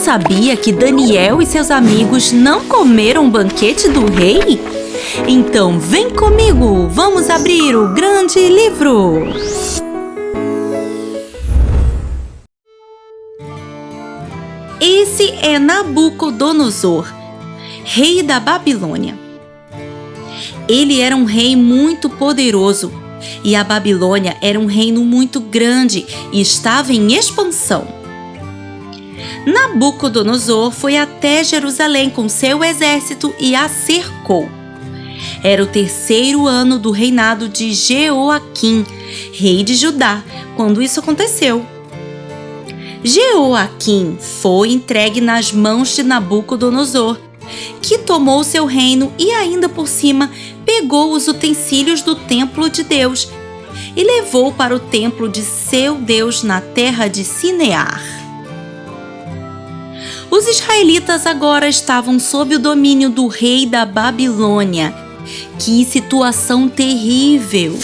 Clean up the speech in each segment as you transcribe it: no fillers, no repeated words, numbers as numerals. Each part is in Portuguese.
sabia que Daniel e seus amigos não comeram o banquete do rei? Então vem comigo, vamos abrir o grande livro! Esse é Nabucodonosor, rei da Babilônia. Ele era um rei muito poderoso e a Babilônia era um reino muito grande e estava em expansão. Nabucodonosor foi até Jerusalém com seu exército e a cercou. Era o 3º ano do reinado de Jeoaquim, rei de Judá, quando isso aconteceu. Jeoaquim foi entregue nas mãos de Nabucodonosor, que tomou seu reino e ainda por cima pegou os utensílios do templo de Deus e levou para o templo de seu Deus na terra de Sinear. Os israelitas agora estavam sob o domínio do rei da Babilônia. Que situação terrível!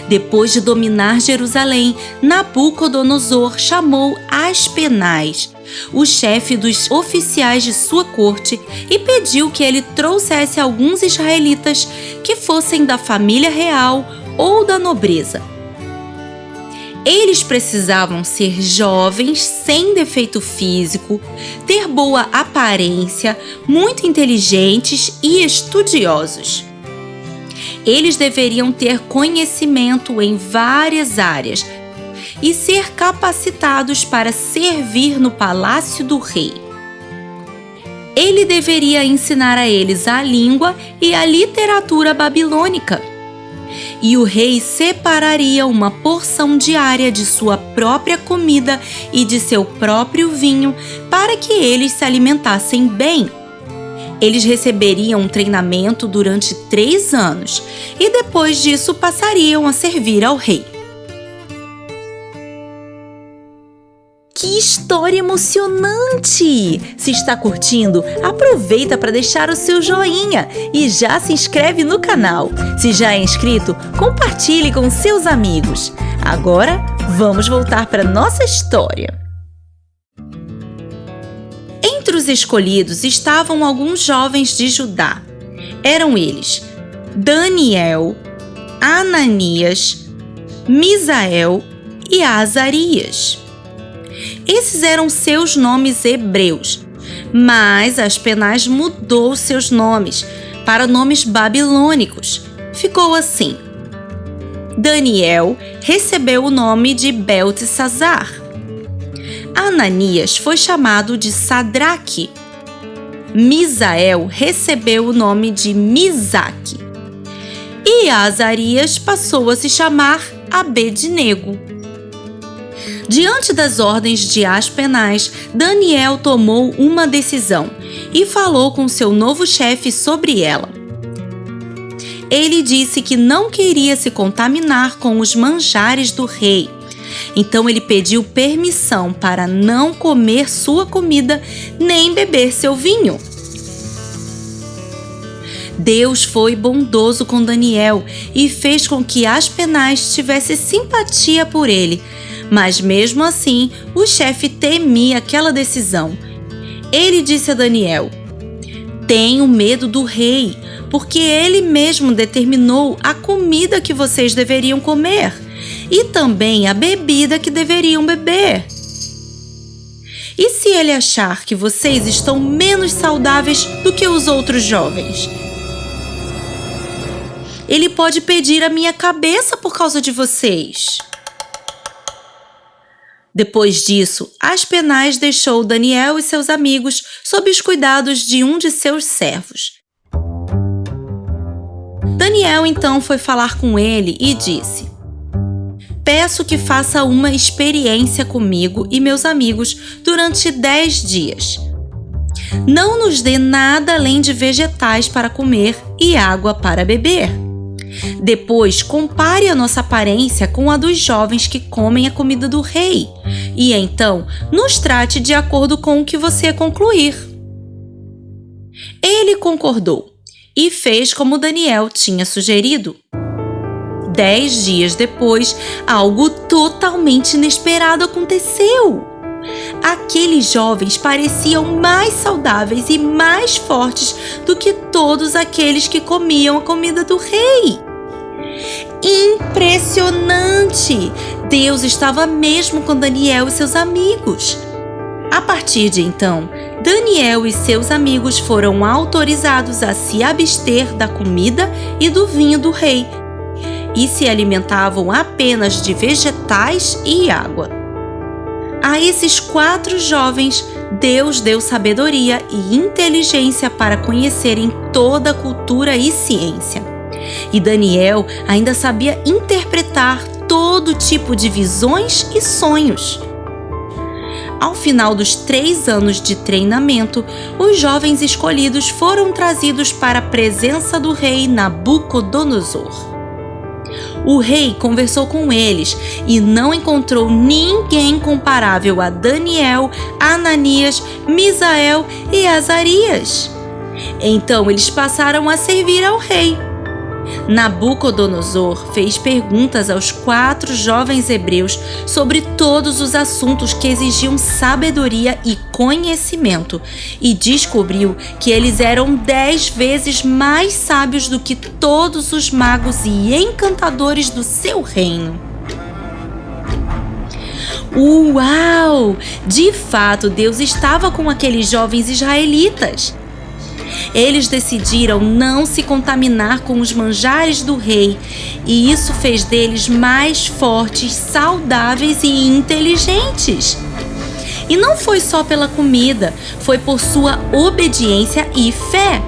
Depois de dominar Jerusalém, Nabucodonosor chamou Aspenaz, o chefe dos oficiais de sua corte, e pediu que ele trouxesse alguns israelitas que fossem da família real ou da nobreza. Eles precisavam ser jovens, sem defeito físico, ter boa aparência, muito inteligentes e estudiosos. Eles deveriam ter conhecimento em várias áreas e ser capacitados para servir no palácio do rei. Ele deveria ensinar a eles a língua e a literatura babilônica. E o rei separaria uma porção diária de sua própria comida e de seu próprio vinho para que eles se alimentassem bem. Eles receberiam um treinamento durante 3 anos e depois disso passariam a servir ao rei. Que história emocionante! Se está curtindo, aproveita para deixar o seu joinha e já se inscreve no canal. Se já é inscrito, compartilhe com seus amigos. Agora, vamos voltar para nossa história. Entre os escolhidos estavam alguns jovens de Judá. Eram eles Daniel, Ananias, Misael e Azarias. Esses eram seus nomes hebreus, mas Aspenaz mudou seus nomes para nomes babilônicos. Ficou assim: Daniel recebeu o nome de Beltesazar. Ananias foi chamado de Sadraque. Misael recebeu o nome de Misaque. E Azarias passou a se chamar Abednego. Diante das ordens de Aspenaz, Daniel tomou uma decisão e falou com seu novo chefe sobre ela. Ele disse que não queria se contaminar com os manjares do rei. Então ele pediu permissão para não comer sua comida nem beber seu vinho. Deus foi bondoso com Daniel e fez com que Aspenaz tivesse simpatia por ele, mas mesmo assim o chefe temia aquela decisão. Ele disse a Daniel: "Tenho medo do rei, porque ele mesmo determinou a comida que vocês deveriam comer e também a bebida que deveriam beber. E se ele achar que vocês estão menos saudáveis do que os outros jovens? Ele pode pedir a minha cabeça por causa de vocês." Depois disso, Aspenaz deixou Daniel e seus amigos sob os cuidados de um de seus servos. Daniel então foi falar com ele e disse: "Peço que faça uma experiência comigo e meus amigos durante 10 dias. Não nos dê nada além de vegetais para comer e água para beber. Depois, compare a nossa aparência com a dos jovens que comem a comida do rei, e então nos trate de acordo com o que você concluir." Ele concordou e fez como Daniel tinha sugerido. 10 dias depois, algo totalmente inesperado aconteceu. aqueles jovens pareciam mais saudáveis e mais fortes do que todos aqueles que comiam a comida do rei. Impressionante! Deus estava mesmo com Daniel e seus amigos. A partir de então, Daniel e seus amigos foram autorizados a se abster da comida e do vinho do rei e se alimentavam apenas de vegetais e água. A esses 4 jovens, Deus deu sabedoria e inteligência para conhecerem toda a cultura e ciência. E Daniel ainda sabia interpretar todo tipo de visões e sonhos. Ao final dos 3 anos de treinamento, os jovens escolhidos foram trazidos para a presença do rei Nabucodonosor. O rei conversou com eles e não encontrou ninguém comparável a Daniel, Ananias, Misael e Azarias. Então eles passaram a servir ao rei. Nabucodonosor fez perguntas aos 4 jovens hebreus sobre todos os assuntos que exigiam sabedoria e conhecimento e descobriu que eles eram 10 vezes mais sábios do que todos os magos e encantadores do seu reino. Uau! De fato, Deus estava com aqueles jovens israelitas. Eles decidiram não se contaminar com os manjares do rei, e isso fez deles mais fortes, saudáveis e inteligentes. E não foi só pela comida, foi por sua obediência e fé.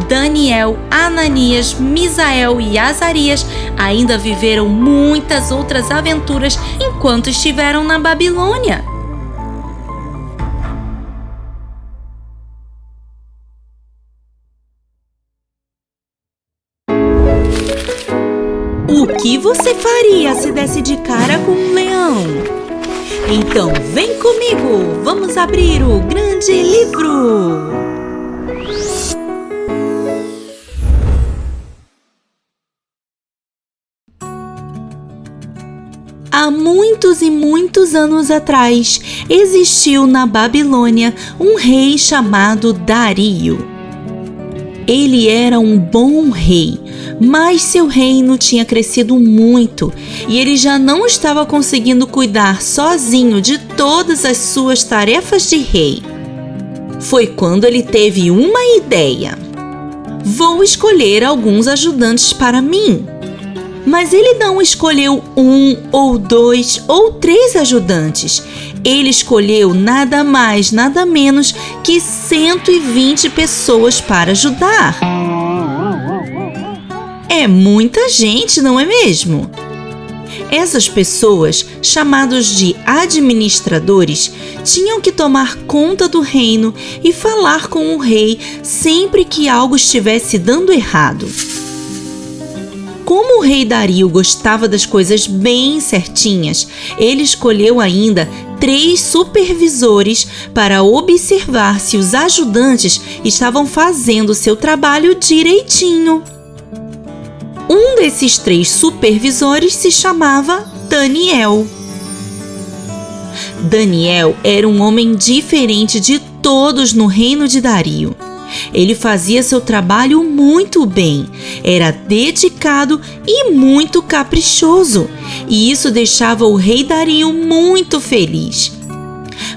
Daniel, Ananias, Misael e Azarias ainda viveram muitas outras aventuras enquanto estiveram na Babilônia. O que você faria se desse de cara com um leão? Então vem comigo, vamos abrir o grande livro! Há muitos e muitos anos atrás, existiu na Babilônia um rei chamado Dario. Ele era um bom rei, mas seu reino tinha crescido muito e ele já não estava conseguindo cuidar sozinho de todas as suas tarefas de rei. Foi quando ele teve uma ideia. Vou escolher alguns ajudantes para mim. Mas ele não escolheu 1 ou 2 ou 3 ajudantes. Ele escolheu nada mais, nada menos que 120 pessoas para ajudar. É muita gente, não é mesmo? Essas pessoas, chamados de administradores, tinham que tomar conta do reino e falar com o rei sempre que algo estivesse dando errado. Como o rei Dario gostava das coisas bem certinhas, ele escolheu ainda 3 supervisores para observar se os ajudantes estavam fazendo seu trabalho direitinho. Um desses 3 supervisores se chamava Daniel. Daniel era um homem diferente de todos no reino de Dario. Ele fazia seu trabalho muito bem, era dedicado e muito caprichoso, e isso deixava o rei Dario muito feliz.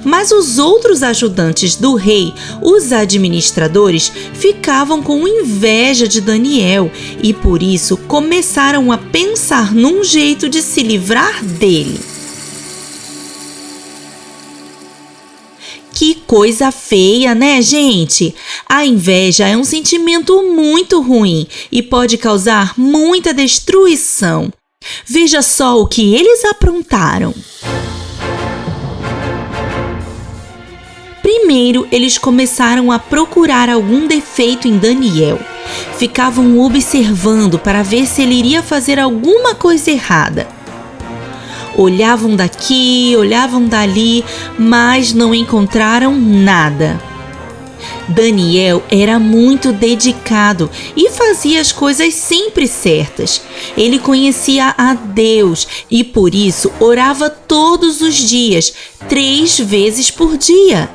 Mas os outros ajudantes do rei, os administradores, ficavam com inveja de Daniel e por isso começaram a pensar num jeito de se livrar dele. Que coisa feia, né, gente? A inveja é um sentimento muito ruim e pode causar muita destruição. Veja só o que eles aprontaram. Primeiro, eles começaram a procurar algum defeito em Daniel. Ficavam observando para ver se ele iria fazer alguma coisa errada. Olhavam daqui, olhavam dali, mas não encontraram nada. Daniel era muito dedicado e fazia as coisas sempre certas. Ele conhecia a Deus e por isso orava todos os dias, 3 vezes por dia.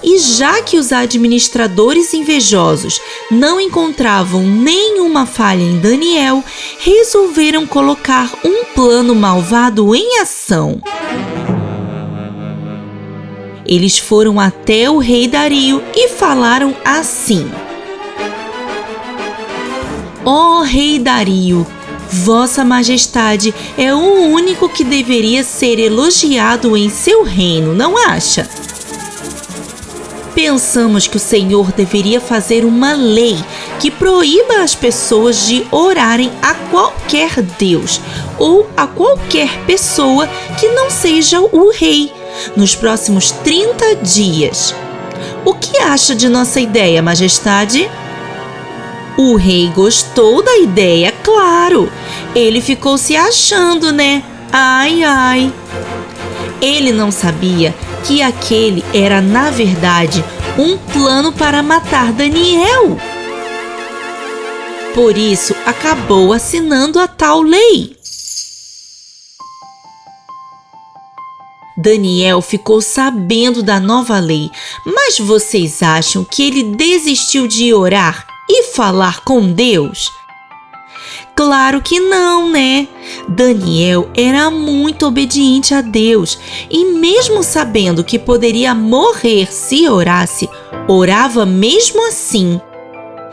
E já que os administradores invejosos não encontravam nenhuma falha em Daniel, resolveram colocar um plano malvado em ação. Eles foram até o rei Dario e falaram assim: Ó rei Dario, Vossa Majestade é o único que deveria ser elogiado em seu reino, não acha? Pensamos que o Senhor deveria fazer uma lei que proíba as pessoas de orarem a qualquer Deus ou a qualquer pessoa que não seja o rei nos próximos 30 dias. O que acha de nossa ideia, Majestade? O rei gostou da ideia, claro. Ele ficou se achando, né? Ai, ai. Ele não sabia que aquele era, na verdade, um plano para matar Daniel. Por isso, acabou assinando a tal lei. Daniel ficou sabendo da nova lei, mas vocês acham que ele desistiu de orar e falar com Deus? Claro que não, né? Daniel era muito obediente a Deus e mesmo sabendo que poderia morrer se orasse, orava mesmo assim.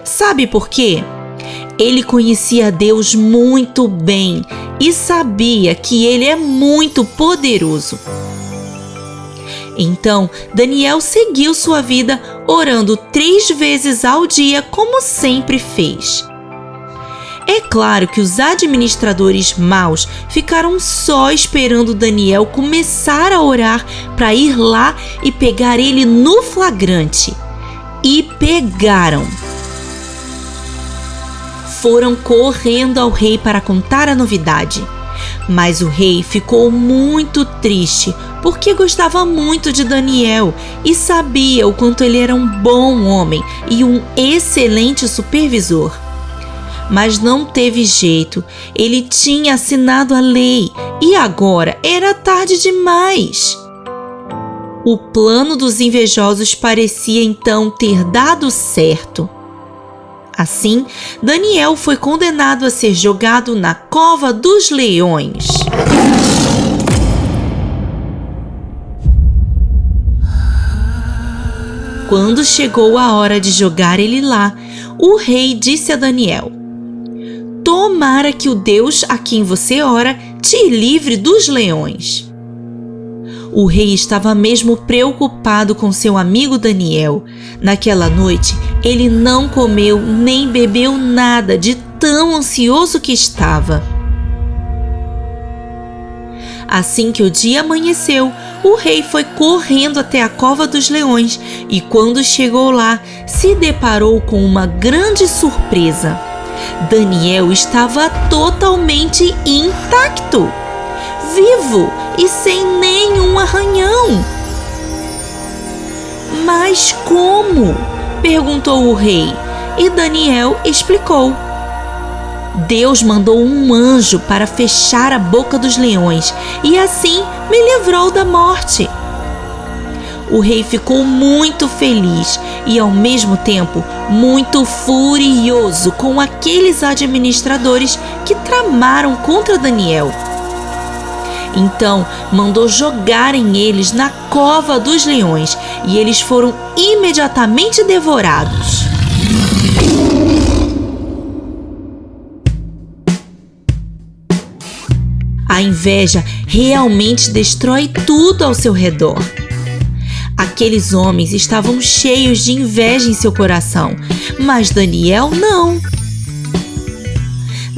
Sabe por quê? Ele conhecia Deus muito bem e sabia que Ele é muito poderoso. Então, Daniel seguiu sua vida orando 3 vezes ao dia, como sempre fez. É claro que os administradores maus ficaram só esperando Daniel começar a orar para ir lá e pegar ele no flagrante. E pegaram. Foram correndo ao rei para contar a novidade. Mas o rei ficou muito triste porque gostava muito de Daniel e sabia o quanto ele era um bom homem e um excelente supervisor. Mas não teve jeito, ele tinha assinado a lei e agora era tarde demais. O plano dos invejosos parecia então ter dado certo. Assim, Daniel foi condenado a ser jogado na cova dos leões. Quando chegou a hora de jogar ele lá, o rei disse a Daniel: Tomara que o Deus a quem você ora te livre dos leões. O rei estava mesmo preocupado com seu amigo Daniel. Naquela noite, ele não comeu nem bebeu nada de tão ansioso que estava. Assim que o dia amanheceu, o rei foi correndo até a cova dos leões e, quando chegou lá, se deparou com uma grande surpresa. Daniel estava totalmente intacto, vivo e sem nenhum arranhão. Mas como? Perguntou o rei, e Daniel explicou. Deus mandou um anjo para fechar a boca dos leões e assim me livrou da morte. O rei ficou muito feliz e, ao mesmo tempo, muito furioso com aqueles administradores que tramaram contra Daniel. Então, mandou jogarem eles na cova dos leões e eles foram imediatamente devorados. A inveja realmente destrói tudo ao seu redor. Aqueles homens estavam cheios de inveja em seu coração, mas Daniel não.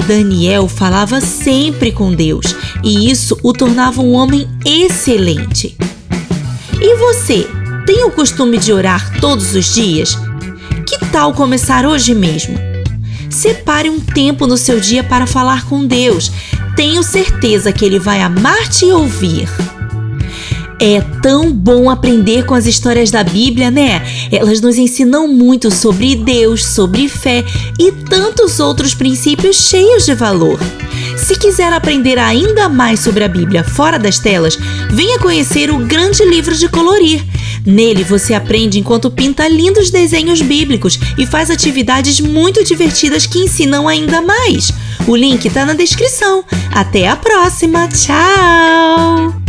Daniel falava sempre com Deus e isso o tornava um homem excelente. E você, tem o costume de orar todos os dias? Que tal começar hoje mesmo? Separe um tempo no seu dia para falar com Deus. Tenho certeza que Ele vai amar te ouvir. É tão bom aprender com as histórias da Bíblia, né? Elas nos ensinam muito sobre Deus, sobre fé e tantos outros princípios cheios de valor. Se quiser aprender ainda mais sobre a Bíblia fora das telas, venha conhecer o Grande Livro de Colorir. Nele você aprende enquanto pinta lindos desenhos bíblicos e faz atividades muito divertidas que ensinam ainda mais. O link está na descrição. Até a próxima! Tchau!